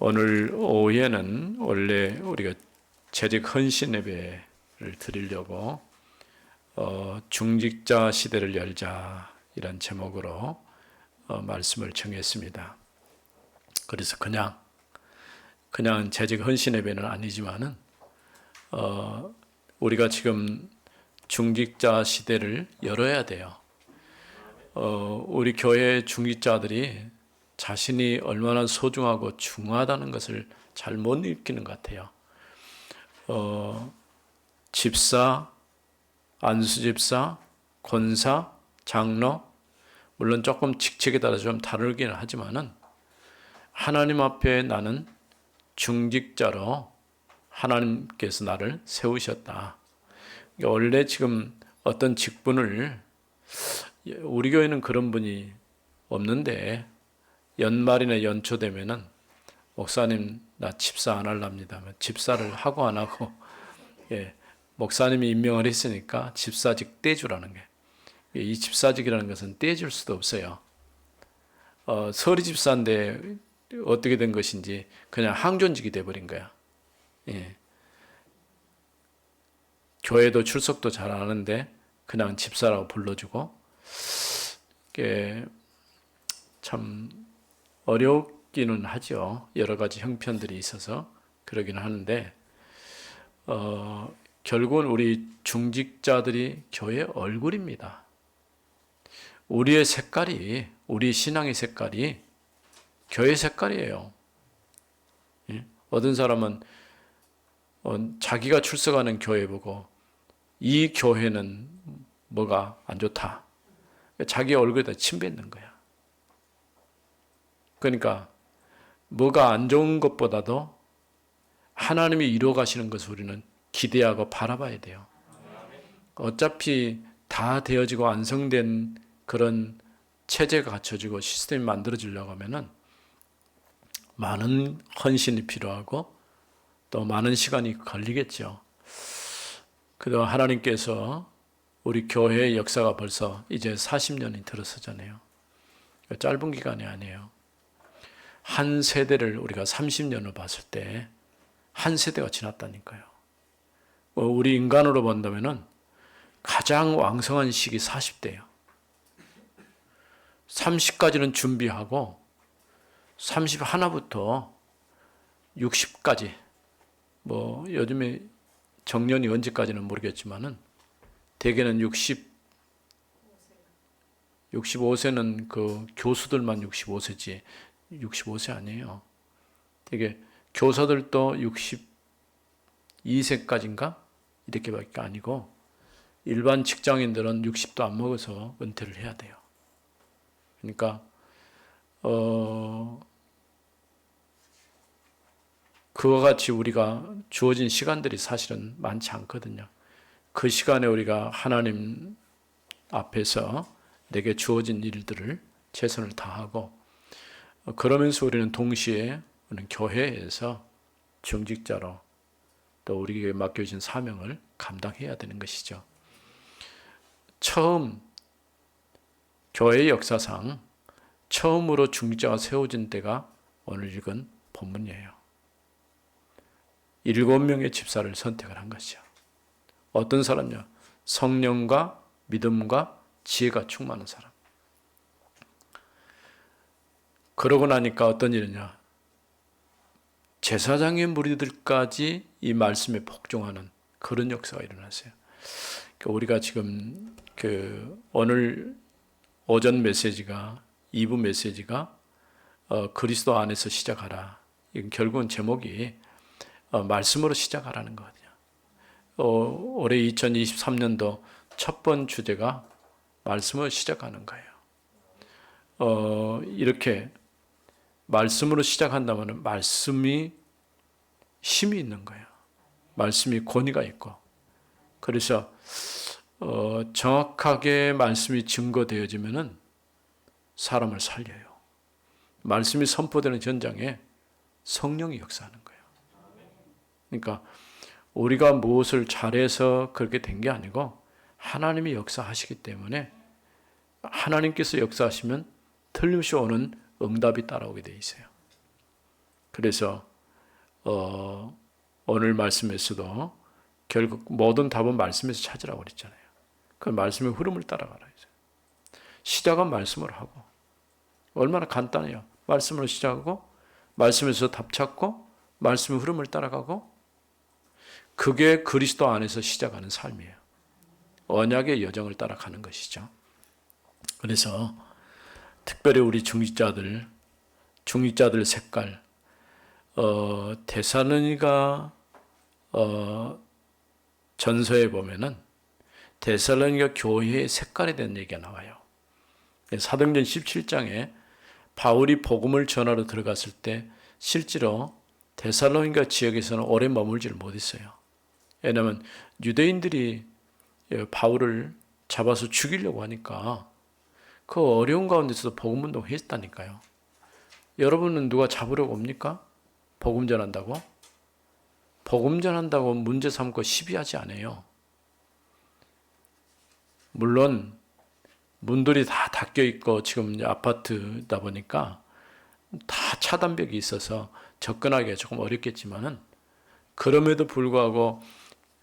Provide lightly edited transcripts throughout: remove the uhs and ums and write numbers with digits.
오늘 오후에는 원래 우리가 재직 헌신 예배를 드리려고 중직자 시대를 열자 이런 제목으로 말씀을 정했습니다. 그래서 그냥 재직 헌신 예배는 아니지만은 우리가 지금 중직자 시대를 열어야 돼요. 우리 교회 중직자들이 자신이 얼마나 소중하고 중요하다는 것을 잘 못 느끼는 것 같아요. 집사, 안수집사, 권사, 장로, 물론 조금 직책에 따라 좀 다르기는 하지만은 하나님 앞에 나는 중직자로 하나님께서 나를 세우셨다. 원래 지금 어떤 직분을 우리 교회는 그런 분이 없는데 연말이나 연초 되면은 목사님 나 집사 안 할랍니다. 집사를 하고 안 하고 목사님이 임명을 했으니까 집사직 떼주라는 게 이 집사직이라는 것은 떼줄 수도 없어요. 서리 집사인데 어떻게 된 것인지 그냥 항존직이 돼버린 거야. 교회도 출석도 잘 안 하는데 그냥 집사라고 불러주고 이게 참 어렵기는 하죠. 여러 가지 형편들이 있어서 그러기는 하는데 결국은 우리 중직자들이 교회의 얼굴입니다. 우리의 색깔이, 우리 신앙의 색깔이 교회 색깔이에요. 어떤 사람은 자기가 출석하는 교회 보고 이 교회는 뭐가 안 좋다. 자기 얼굴에다 침 뱉는 거야. 그러니까 뭐가 안 좋은 것보다도 하나님이 이루어 가시는 것을 우리는 기대하고 바라봐야 돼요. 어차피 다 되어지고 완성된 그런 체제가 갖춰지고 시스템이 만들어지려고 하면은 많은 헌신이 필요하고 또 많은 시간이 걸리겠죠. 그동안 하나님께서 우리 교회의 역사가 벌써 이제 40년이 들어서잖아요. 짧은 기간이 아니에요. 한 세대를 우리가 30년을 봤을 때 한 세대가 지났다니까요. 우리 인간으로 본다면은 가장 왕성한 시기 40대예요. 30까지는 준비하고 31부터 60까지 뭐 요즘에 정년이 언제까지는 모르겠지만은 대개는 65세는 그 교수들만 65세지 65세 아니에요. 되게 교사들도 62세까지인가 이렇게밖에 아니고 일반 직장인들은 60도 안 먹어서 은퇴를 해야 돼요. 그러니까 그와 같이 우리가 주어진 시간들이 사실은 많지 않거든요. 그 시간에 우리가 하나님 앞에서 내게 주어진 일들을 최선을 다하고 그러면서 우리는 동시에 우리는 교회에서 중직자로 또 우리에게 맡겨진 사명을 감당해야 되는 것이죠. 처음 교회의 역사상 처음으로 중직자가 세워진 때가 오늘 읽은 본문이에요. 7명의 집사를 선택을 한 것이죠. 어떤 사람이요? 성령과 믿음과 지혜가 충만한 사람. 그러고 나니까 어떤 일이냐? 제사장의 무리들까지 이 말씀에 복종하는 그런 역사가 일어났어요. 우리가 지금 오늘 오전 메시지가 2부 메시지가 그리스도 안에서 시작하라. 이건 결국은 제목이 말씀으로 시작하라는 거거든요. 올해 2023년도 첫 번 주제가 말씀으로 시작하는 거예요. 이렇게 말씀으로 시작한다면 말씀이 힘이 있는 거예요. 말씀이 권위가 있고. 그래서 정확하게 말씀이 증거되어지면은 사람을 살려요. 말씀이 선포되는 전장에 성령이 역사하는 거예요. 그러니까 우리가 무엇을 잘해서 그렇게 된 게 아니고 하나님이 역사하시기 때문에 하나님께서 역사하시면 틀림없이 오는 응답이 따라오게 돼 있어요. 그래서 오늘 말씀에서도 결국 모든 답은 말씀에서 찾으라고 그랬잖아요. 그 말씀의 흐름을 따라가라. 시작은 말씀으로 하고, 얼마나 간단해요. 말씀으로 시작하고 말씀에서 답 찾고 말씀의 흐름을 따라가고, 그게 그리스도 안에서 시작하는 삶이에요. 언약의 여정을 따라가는 것이죠. 그래서 특별히 우리 중직자들 색깔, 데살로니가 전서에 보면은 데살로니가 교회의 색깔에 대한 얘기가 나와요. 사도행전 17장에 바울이 복음을 전하러 들어갔을 때 실제로 데살로니가 지역에서는 오래 머물지를 못했어요. 왜냐하면 유대인들이 바울을 잡아서 죽이려고 하니까 그 어려운 가운데서도 복음 운동 했다니까요. 여러분은 누가 잡으려고 옵니까? 복음 전한다고? 복음 전한다고 문제 삼고 시비하지 않아요. 물론 문들이 다 닫혀 있고 지금 아파트다 보니까 다 차단벽이 있어서 접근하기가 조금 어렵겠지만은, 그럼에도 불구하고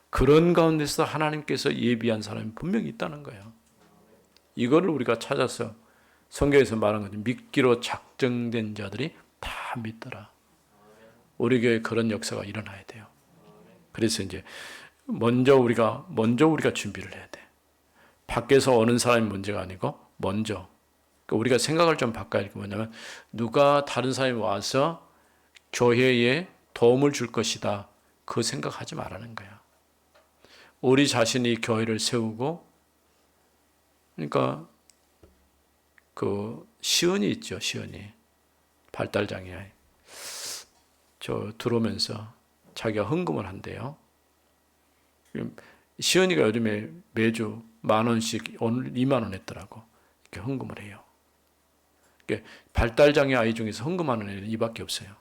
그런 가운데서 하나님께서 예비한 사람이 분명히 있다는 거예요. 이거를 우리가 찾아서 성경에서 말한 것처럼 믿기로 작정된 자들이 다 믿더라. 우리 교회에 그런 역사가 일어나야 돼요. 그래서 이제 먼저 우리가 준비를 해야 돼. 밖에서 오는 사람이 문제가 아니고 먼저, 그러니까 우리가 생각을 좀 바꿔야 할 게 뭐냐면, 누가 다른 사람이 와서 교회에 도움을 줄 것이다, 그 생각하지 말라는 거야. 우리 자신이 교회를 세우고, 그러니까 그 시은이 있죠. 시은이 발달장애, 저 들어오면서 자기가 헌금을 한대요. 시은이가 요즘에 매주 10,000원씩 오늘 20,000원 했더라고. 이렇게 헌금을 해요. 그러니까 발달장애 아이 중에서 헌금하는 애는 이밖에 없어요.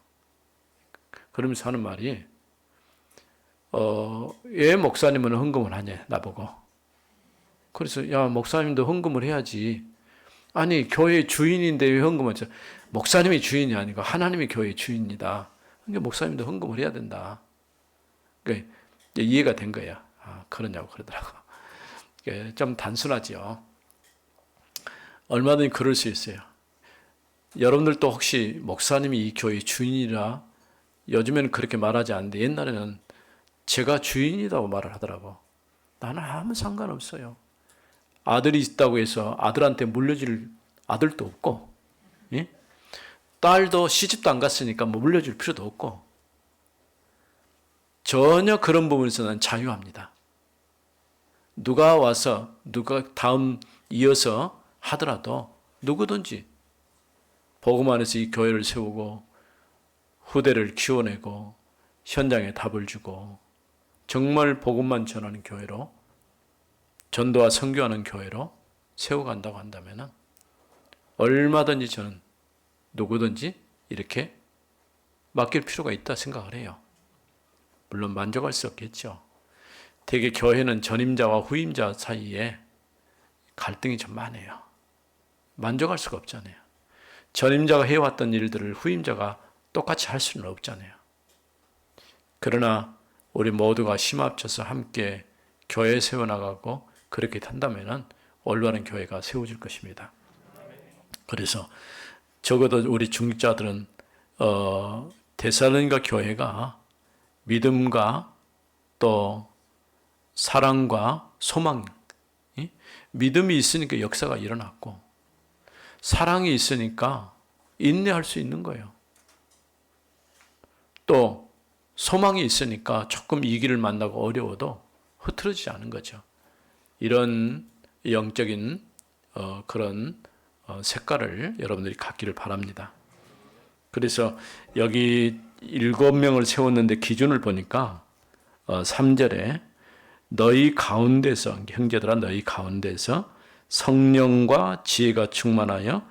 그러면서 하는 말이, 왜 목사님은 헌금을 하냐, 나보고. 그래서, 야, 목사님도 헌금을 해야지. 아니, 교회 주인인데 왜 헌금을 하죠? 목사님이 주인이 아니고 하나님이 교회의 주인이다. 그러니까 목사님도 헌금을 해야 된다. 그러니까 이해가 된 거야. 아, 그러냐고 그러더라고. 좀 단순하죠. 얼마든지 그럴 수 있어요. 여러분들도 혹시 목사님이 이 교회의 주인이라, 요즘에는 그렇게 말하지 않는데 옛날에는 제가 주인이라고 말을 하더라고. 나는 아무 상관없어요. 아들이 있다고 해서 아들한테 물려줄 아들도 없고, 예? 딸도 시집도 안 갔으니까 뭐 물려줄 필요도 없고, 전혀 그런 부분에서는 자유합니다. 누가 와서 누가 다음 이어서 하더라도 누구든지 복음 안에서 이 교회를 세우고 후대를 키워내고 현장에 답을 주고 정말 복음만 전하는 교회로, 전도와 선교하는 교회로 세워간다고 한다면 얼마든지 저는 누구든지 이렇게 맡길 필요가 있다 생각을 해요. 물론 만족할 수 없겠죠. 되게 교회는 전임자와 후임자 사이에 갈등이 좀 많아요. 만족할 수가 없잖아요. 전임자가 해왔던 일들을 후임자가 똑같이 할 수는 없잖아요. 그러나 우리 모두가 힘합쳐서 함께 교회 세워나가고 그렇게 한다면 올바른 교회가 세워질 것입니다. 그래서 적어도 우리 중직자들은 데살로니가 교회가 믿음과 또 사랑과 소망, 믿음이 있으니까 역사가 일어났고, 사랑이 있으니까 인내할 수 있는 거예요. 또 소망이 있으니까 조금 이 길을 만나고 어려워도 흐트러지지 않은 거죠. 이런 영적인 그런 색깔을 여러분들이 갖기를 바랍니다. 그래서 여기 7명을 세웠는데 기준을 보니까 3절에 너희 가운데서, 형제들아 너희 가운데서 성령과 지혜가 충만하여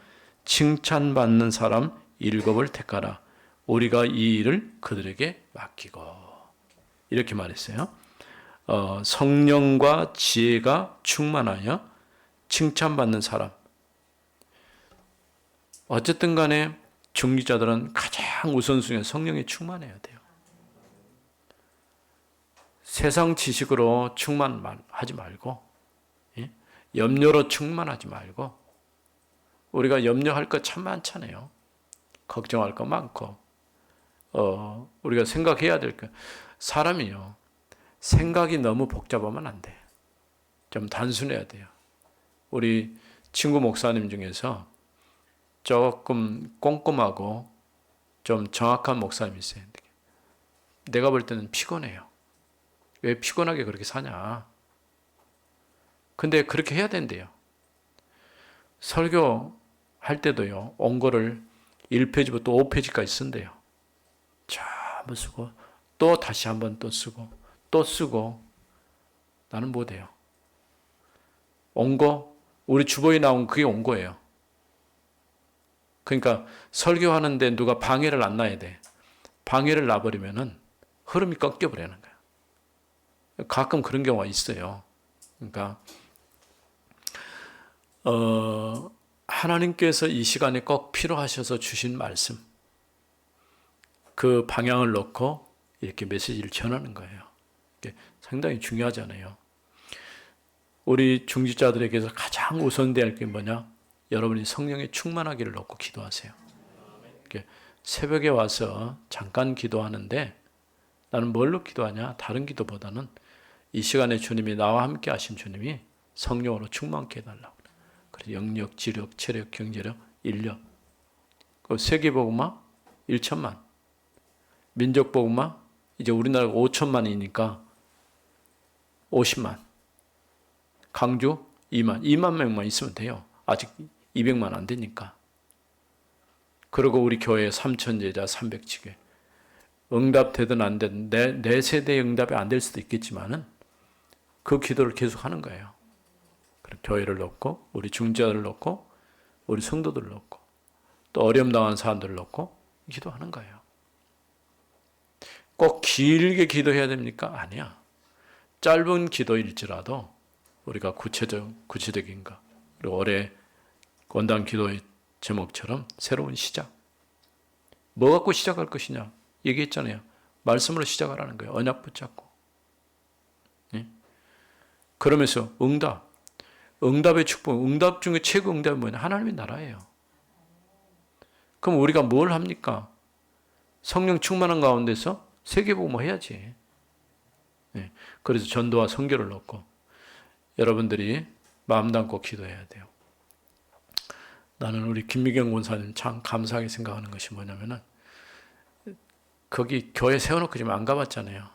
칭찬받는 사람 7을 택하라. 우리가 이 일을 그들에게 맡기고, 이렇게 말했어요. 성령과 지혜가 충만하여 칭찬받는 사람. 어쨌든 간에 중직자들은 가장 우선순위는 성령에 충만해야 돼요. 세상 지식으로 충만하지 말고, 예? 염려로 충만하지 말고, 우리가 염려할 것 참 많잖아요. 걱정할 거 많고, 우리가 생각해야 될 거. 사람이요, 생각이 너무 복잡하면 안 돼. 좀 단순해야 돼요. 우리 친구 목사님 중에서 조금 꼼꼼하고 좀 정확한 목사님이 있어요. 내가 볼 때는 피곤해요. 왜 피곤하게 그렇게 사냐? 근데 그렇게 해야 된대요. 설교할 때도요, 원고를 1페이지부터 5페이지까지 쓴대요. 한번 쓰고, 또 다시 한번 또 쓰고, 또 쓰고, 나는 못해요. 원고, 우리 주보에 나온 그게 원고예요. 그러니까 설교하는데 누가 방해를 안 놔야 돼. 방해를 놔버리면은 흐름이 꺾여버리는 거야. 가끔 그런 경우가 있어요. 그러니까 하나님께서 이 시간에 꼭 필요하셔서 주신 말씀, 그 방향을 놓고 이렇게 메시지를 전하는 거예요. 이게 상당히 중요하잖아요. 우리 중직자들에게서 가장 우선돼야 할 게 뭐냐? 여러분이 성령에 충만하기를 놓고 기도하세요. 새벽에 와서 잠깐 기도하는데 나는 뭘로 기도하냐? 다른 기도보다는 이 시간에 주님이 나와 함께 하신 주님이 성령으로 충만케 해달라고. 그래서 영력, 지력, 체력, 경제력, 인력. 그 세계복음화 1천만. 민족복음화 이제 우리나라가 5천만이니까 50만. 강주 2만 명만 있으면 돼요. 아직 200만 안 되니까. 그리고 우리 교회 3천 제자 300지교. 응답되든 안 되든 내 세대의 응답이 안 될 수도 있겠지만은 그 기도를 계속 하는 거예요. 교회를 놓고 우리 중자들을 놓고 우리 성도들을 놓고 또 어려움 당한 사람들을 놓고 기도하는 거예요. 꼭 길게 기도해야 됩니까? 아니야. 짧은 기도일지라도 우리가 구체적인 거, 그리고 올해 원당 기도의 제목처럼 새로운 시작. 뭐 갖고 시작할 것이냐? 얘기했잖아요. 말씀으로 시작하라는 거예요. 언약 붙잡고. 예? 그러면서 응답의 축복, 응답 중에 최고 응답이 뭐냐? 하나님의 나라예요. 그럼 우리가 뭘 합니까? 성령 충만한 가운데서 세계복음 해야지. 예. 그래서 전도와 선교를 넣고 여러분들이 마음 담고 기도해야 돼요. 나는 우리 김미경 권사님 참 감사하게 생각하는 것이 뭐냐면은 거기 교회 세워놓고 지금 안 가봤잖아요.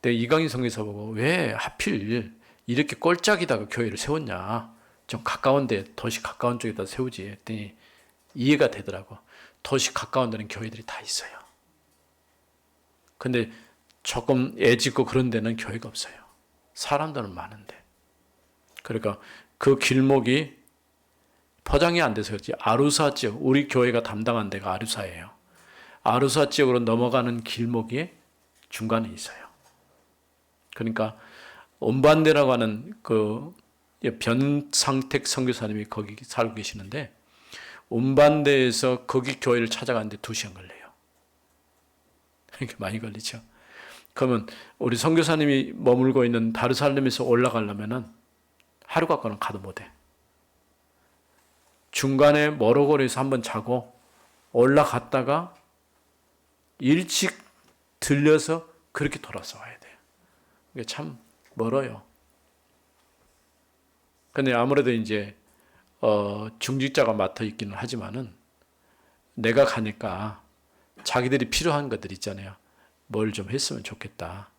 내가 이강인 선교사 보고 왜 하필 이렇게 꼴짝이다가 교회를 세웠냐. 좀 가까운데 도시 가까운 쪽에다 세우지 했더니 이해가 되더라고. 도시 가까운 데는 교회들이 다 있어요. 근데 조금 애짓고 그런 데는 교회가 없어요. 사람들은 많은데. 그러니까 그 길목이 포장이 안 돼서 그렇지. 아루사 지역, 우리 교회가 담당한 데가 아루사예요. 아루사 지역으로 넘어가는 길목이 중간에 있어요. 그러니까 온반대라고 하는 그 변상택 선교사님이 거기 살고 계시는데 온반대에서 거기 교회를 찾아가는데 2시간 걸려요. 이렇게 많이 걸리죠. 그러면 우리 선교사님이 머물고 있는 다르살렘에서 올라가려면은 하루 갖고는 가도 못해. 중간에 모로골에서 한번 자고 올라갔다가 일찍 들려서 그렇게 돌아서 와야 돼요. 이게 참 멀어요. 근데 아무래도 이제 중직자가 맡아 있기는 하지만은 내가 가니까 자기들이 필요한 것들 있잖아요. 뭘 좀 했으면 좋겠다.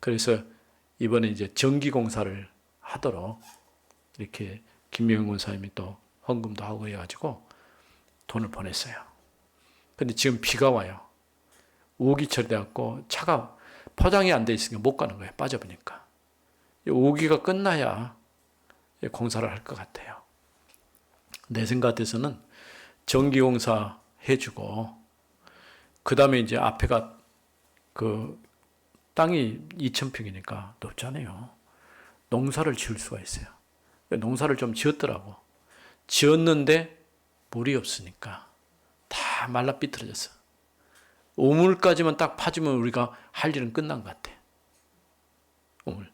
그래서 이번에 이제 전기공사를 하도록 이렇게 김명훈 권사님이 또 헌금도 하고 해가지고 돈을 보냈어요. 근데 지금 비가 와요. 우기철이 돼갖고 차가 포장이 안 돼 있으니까 못 가는 거예요. 빠져보니까. 우기가 끝나야 공사를 할 것 같아요. 내 생각 같아서는 전기공사 해주고 그 다음에 이제 앞에가 그 땅이 2,000평이니까 높잖아요. 농사를 지을 수가 있어요. 농사를 좀 지었더라고. 지었는데 물이 없으니까 다 말라 삐뚤어졌어. 우물까지만 딱 파주면 우리가 할 일은 끝난 것 같아. 우물.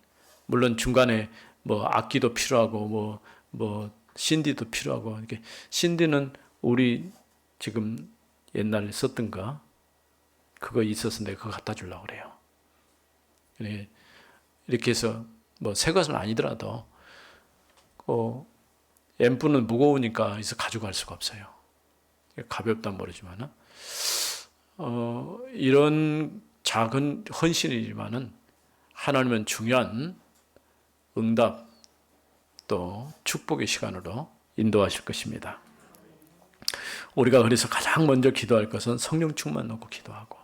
물론 중간에 뭐 악기도 필요하고 뭐 신디도 필요하고, 이렇게 신디는 우리 지금 옛날에 썼던 거 그거 있어서 내가 그거 갖다 주려고 그래요. 이렇게 해서 뭐 새 것은 아니더라도 앰프는 무거우니까 해서 가져갈 수가 없어요. 가볍단 모르지만은 이런 작은 헌신이지만은 하나님은 중요한 응답 또 축복의 시간으로 인도하실 것입니다. 우리가 그래서 가장 먼저 기도할 것은 성령 충만 놓고 기도하고,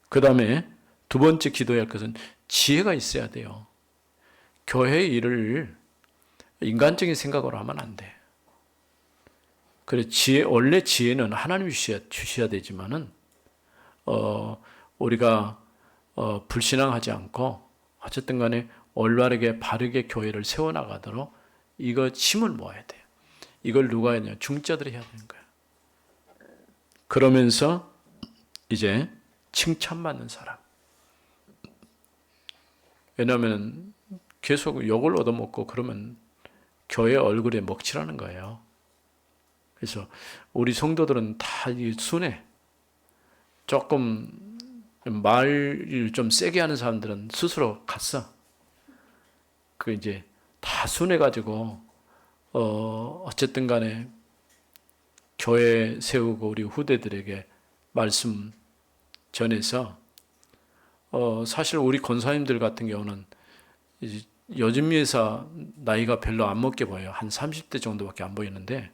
그 다음에 두 번째 기도해야 할 것은 지혜가 있어야 돼요. 교회의 일을 인간적인 생각으로 하면 안 돼. 그래, 원래 지혜는 하나님이 주셔야 되지만은, 우리가, 불신앙하지 않고, 어쨌든 간에 올바르게 바르게 교회를 세워나가도록 이거 힘을 모아야 돼요. 이걸 누가 했냐? 중자들이 해야 되는 거예요. 그러면서 이제 칭찬받는 사람. 왜냐하면 계속 욕을 얻어먹고 그러면 교회 얼굴에 먹칠하는 거예요. 그래서 우리 성도들은 다 순해. 조금 말을 좀 세게 하는 사람들은 스스로 갔어. 그 이제 다 순해가지고 어쨌든 간에 교회 세우고 우리 후대들에게 말씀 전해서 사실 우리 권사님들 같은 경우는 여진미에서 나이가 별로 안 먹게 보여요. 한 30대 정도밖에 안 보이는데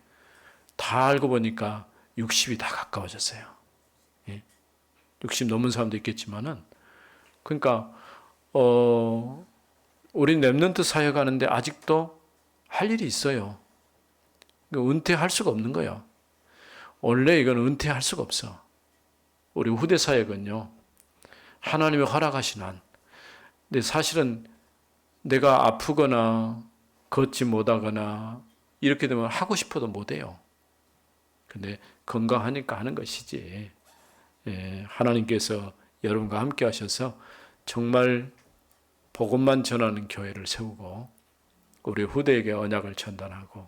다 알고 보니까 60이 다 가까워졌어요. 60 넘은 사람도 있겠지만은, 그러니까 우리 랩런트 사역 하는데 아직도 할 일이 있어요. 은퇴할 수가 없는 거예요. 원래 이건 은퇴할 수가 없어. 우리 후대 사역은요, 하나님이 허락하신 한. 근데 사실은 내가 아프거나 걷지 못하거나 이렇게 되면 하고 싶어도 못해요. 근데 건강하니까 하는 것이지. 하나님께서 여러분과 함께 하셔서 정말 복음만 전하는 교회를 세우고 우리 후대에게 언약을 전달하고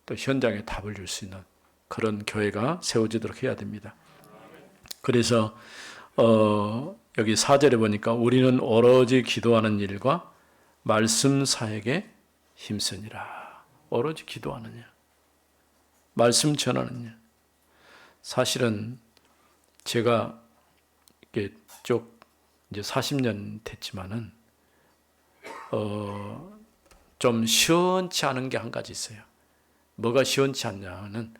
또 현장에 답을 줄 수 있는 그런 교회가 세워지도록 해야 됩니다. 그래서 여기 4절에 보니까 우리는 오로지 기도하는 일과 말씀 사역에 힘쓰니라. 오로지 기도하느냐, 말씀 전하느냐. 사실은 제가 이게 쭉 이제 40년 됐지만은 좀 시원치 않은 게 한 가지 있어요. 뭐가 시원치 않냐는,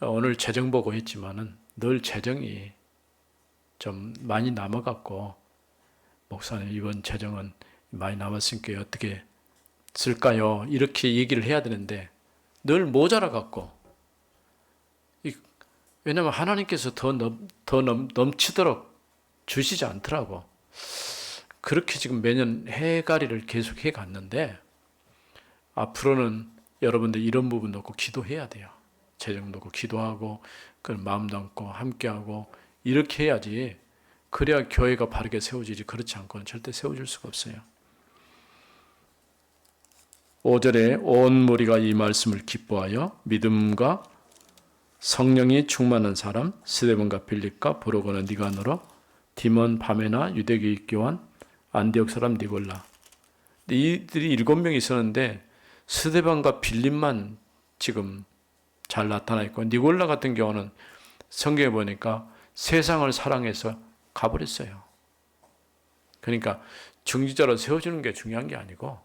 오늘 재정 보고 했지만은 늘 재정이 좀 많이 남아갖고, 목사님 이번 재정은 많이 남았으니까 어떻게 쓸까요? 이렇게 얘기를 해야 되는데 늘 모자라갖고, 왜냐하면 하나님께서 더 넘치도록 주시지 않더라고. 그렇게 지금 매년 해가리를 계속 해갔는데, 앞으로는 여러분들 이런 부분 놓고 기도해야 돼요. 재정 놓고 기도하고, 그 마음 담고 함께하고 이렇게 해야지. 그래야 교회가 바르게 세워지지, 그렇지 않고는 절대 세워질 수가 없어요. 5절에 온 무리가 이 말씀을 기뻐하여 믿음과 성령이 충만한 사람 스데반과 빌립과 브로거나 니가노로 디몬 바메나 유대교 교환 안디옥 사람 니골라. 이들이 7명이 있었는데 스데반과 빌립만 지금 잘 나타나 있고, 니골라 같은 경우는 성경에 보니까 세상을 사랑해서 가버렸어요. 그러니까 중직자로 세워지는 게 중요한 게 아니고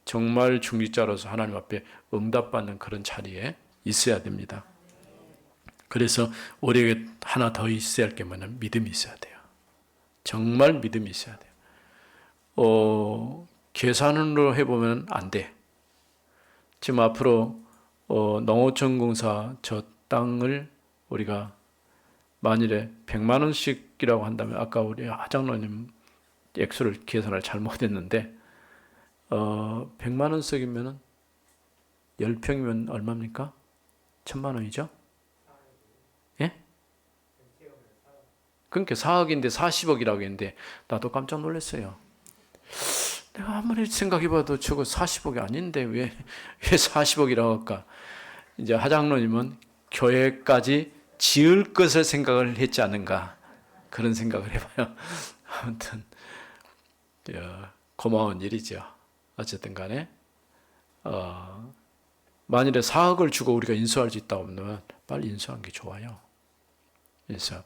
정말 중직자로서 하나님 앞에 응답받는 그런 자리에 있어야 됩니다. 그래서 우리에게 하나 더 있어야 할 게 뭐냐면 믿음이 있어야 돼요. 정말 믿음이 있어야 돼요. 계산으로 해보면 안 돼. 지금 앞으로 농어촌공사 저 땅을 우리가 만일에 100만 원씩이라고 한다면, 아까 우리 하장로님 액수를 계산을 잘못했는데 100만 원씩이면 10평이면 얼마입니까? 1,000만 원이죠? 예? 그러니까 4억인데 40억이라고 했는데 나도 깜짝 놀랐어요. 내가 아무리 생각해봐도 저거 40억이 아닌데 왜 40억이라고 할까? 이제 하장로님은 교회까지 지을 것을 생각을 했지 않은가 그런 생각을 해봐요. 아무튼 고마운 일이죠. 어쨌든 간에 만일에 4억을 주고 우리가 인수할 수 있다고 하면 빨리 인수하는 게 좋아요. 그래서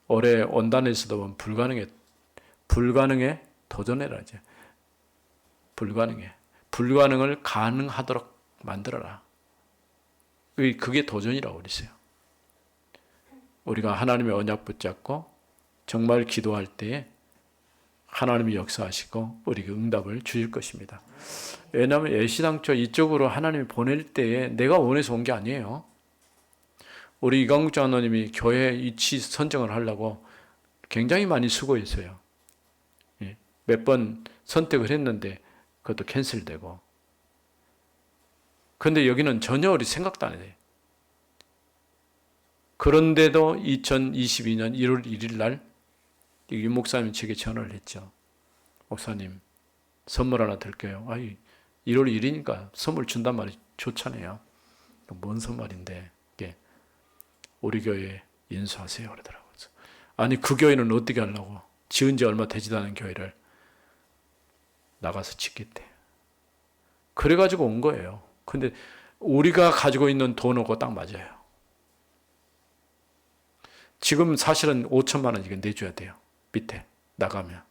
올해 원단에서도 보면 불가능에 도전해라 이제. 불가능을 가능하도록 만들어라. 그게 도전이라고 그랬어요. 우리가 하나님의 언약 붙잡고 정말 기도할 때에 하나님이 역사하시고 우리에게 응답을 주실 것입니다. 왜냐하면 애시당초 이쪽으로 하나님이 보낼 때에 내가 원해서 온 게 아니에요. 우리 이강국 장로님이 교회 위치 선정을 하려고 굉장히 많이 수고했어요. 몇 번 선택을 했는데 그것도 캔슬되고. 그런데 여기는 전혀 우리 생각도 안 해요. 그런데도 2022년 1월 1일 날 유 목사님이 제게 전화를 했죠. 목사님 선물 하나 드릴게요. 1월 1일이니까 선물 준단 말이 좋잖아요. 뭔 선물인데 우리 교회에 인수하세요 그러더라고요. 아니 그 교회는 어떻게 하려고? 지은 지 얼마 되지도 않은 교회를 나가서 짓겠대. 그래가지고 온 거예요. 근데 우리가 가지고 있는 돈하고 딱 맞아요. 지금 사실은 5천만 원 이거 내줘야 돼요. 밑에 나가면.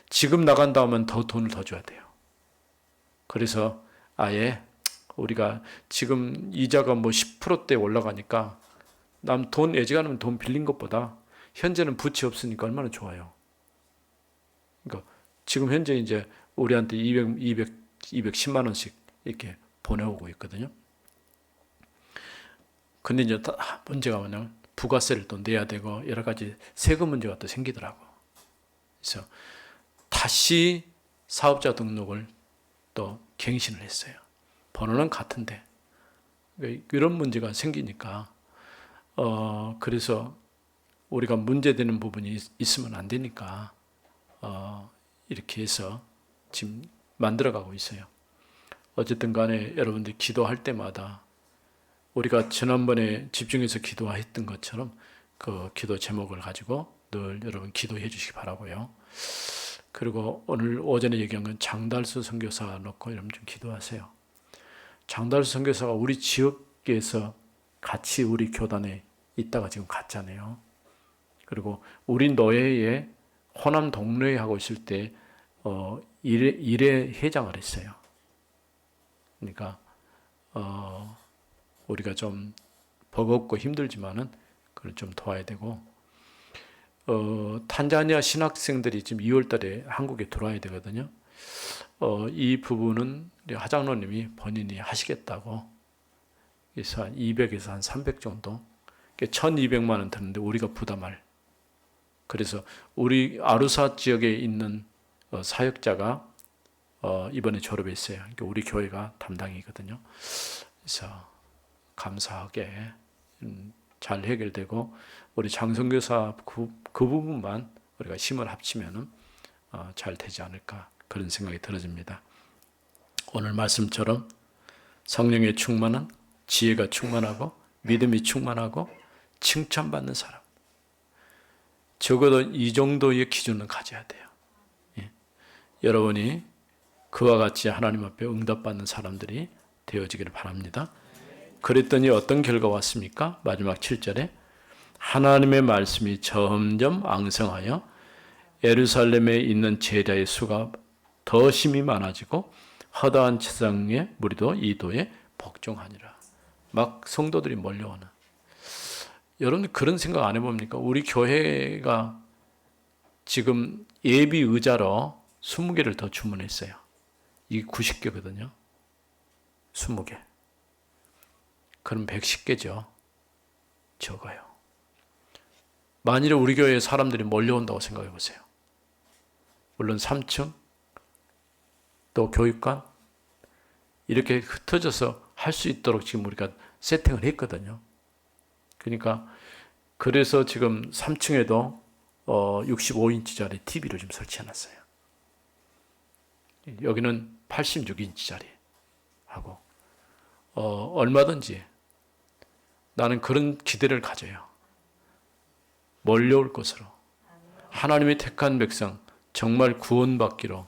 지금 나간다 하면 더 돈을 더 줘야 돼요. 그래서 아예 우리가 지금 이자가 뭐 10%대 올라가니까 남 돈 애지간하면 돈 빌린 것보다 현재는 붓이 없으니까 얼마나 좋아요. 그러니까 지금 현재 이제 우리한테 210만 원씩 이렇게 보내오고 있거든요. 근데 이제 문제가 뭐냐면 부가세를 또 내야 되고 여러 가지 세금 문제가 또 생기더라고. 그래서 다시 사업자 등록을 또 갱신을 했어요. 번호는 같은데 이런 문제가 생기니까 그래서 우리가 문제되는 부분이 있으면 안 되니까 이렇게 해서 지금 만들어가고 있어요. 어쨌든 간에 여러분들 기도할 때마다 우리가 지난번에 집중해서 기도했던 것처럼 그 기도 제목을 가지고 늘 여러분 기도해 주시기 바라고요. 그리고 오늘 오전에 얘기한 건 장달수 선교사 놓고 여러분 좀 기도하세요. 장달수 선교사가 우리 지역에서 같이 우리 교단에 있다가 지금 갔잖아요. 그리고 우리 노예에 호남 동로회 하고 있을 때 일회 회장을 했어요. 그러니까 우리가 좀 버겁고 힘들지만은 그걸 좀 도와야 되고 탄자니아 신학생들이 지금 2월 달에 한국에 들어와야 되거든요. 이 부분은 하장로님이 본인이 하시겠다고 그래서 한 200에서 한 300 정도 1200만 원 드는데 우리가 부담할 그래서 우리 아루사 지역에 있는 사역자가 이번에 졸업했어요. 그러니까 우리 교회가 담당이거든요. 그래서 감사하게 잘 해결되고 우리 장선교사 그 부분만 우리가 힘을 합치면 잘 되지 않을까 그런 생각이 들어집니다. 오늘 말씀처럼 성령의 충만한 지혜가 충만하고 믿음이 충만하고 칭찬받는 사람 적어도 이 정도의 기준은 가져야 돼요. 예. 여러분이 그와 같이 하나님 앞에 응답받는 사람들이 되어지기를 바랍니다. 그랬더니 어떤 결과가 왔습니까? 마지막 7절에 하나님의 말씀이 점점 앙성하여 예루살렘에 있는 제자의 수가 더 심히 많아지고 허다한 세상의 무리도 이 도에 복종하니라. 막 성도들이 몰려오는. 여러분 그런 생각 안 해봅니까? 우리 교회가 지금 예비 의자로 20개를 더 주문했어요. 이게 90개거든요. 20개. 그럼 110개죠. 적어요. 만일에 우리 교회에 사람들이 몰려온다고 생각해 보세요. 물론 3층, 또 교육관, 이렇게 흩어져서 할 수 있도록 지금 우리가 세팅을 했거든요. 그러니까 그래서 지금 3층에도 65인치짜리 TV를 좀 설치해 놨어요. 여기는 86인치짜리 하고 얼마든지 나는 그런 기대를 가져요. 몰려올 것으로. 하나님의 택한 백성 정말 구원받기로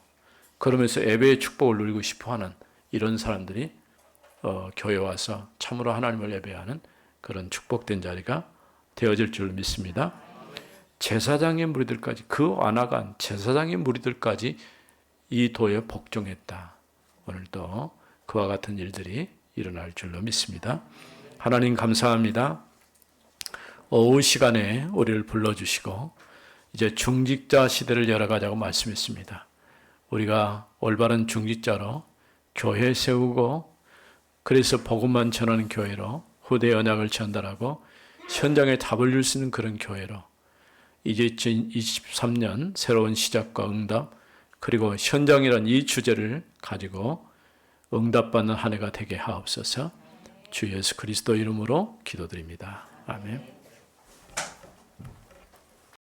그러면서 예배의 축복을 누리고 싶어하는 이런 사람들이 교회 와서 참으로 하나님을 예배하는 그런 축복된 자리가 되어질 줄 믿습니다. 제사장의 무리들까지 그 완악한 제사장의 무리들까지 이 도에 복종했다. 오늘도 그와 같은 일들이 일어날 줄로 믿습니다. 하나님 감사합니다. 오후 시간에 우리를 불러주시고 이제 중직자 시대를 열어가자고 말씀했습니다. 우리가 올바른 중직자로 교회 세우고 그래서 복음만 전하는 교회로 후대 언약을 전달하고 현장에 답을 줄 수 있는 그런 교회로 이제 2023년 새로운 시작과 응답 그리고 현장이란 이 주제를 가지고 응답받는 한 해가 되게 하옵소서. 주 예수 그리스도 이름으로 기도드립니다. 아멘.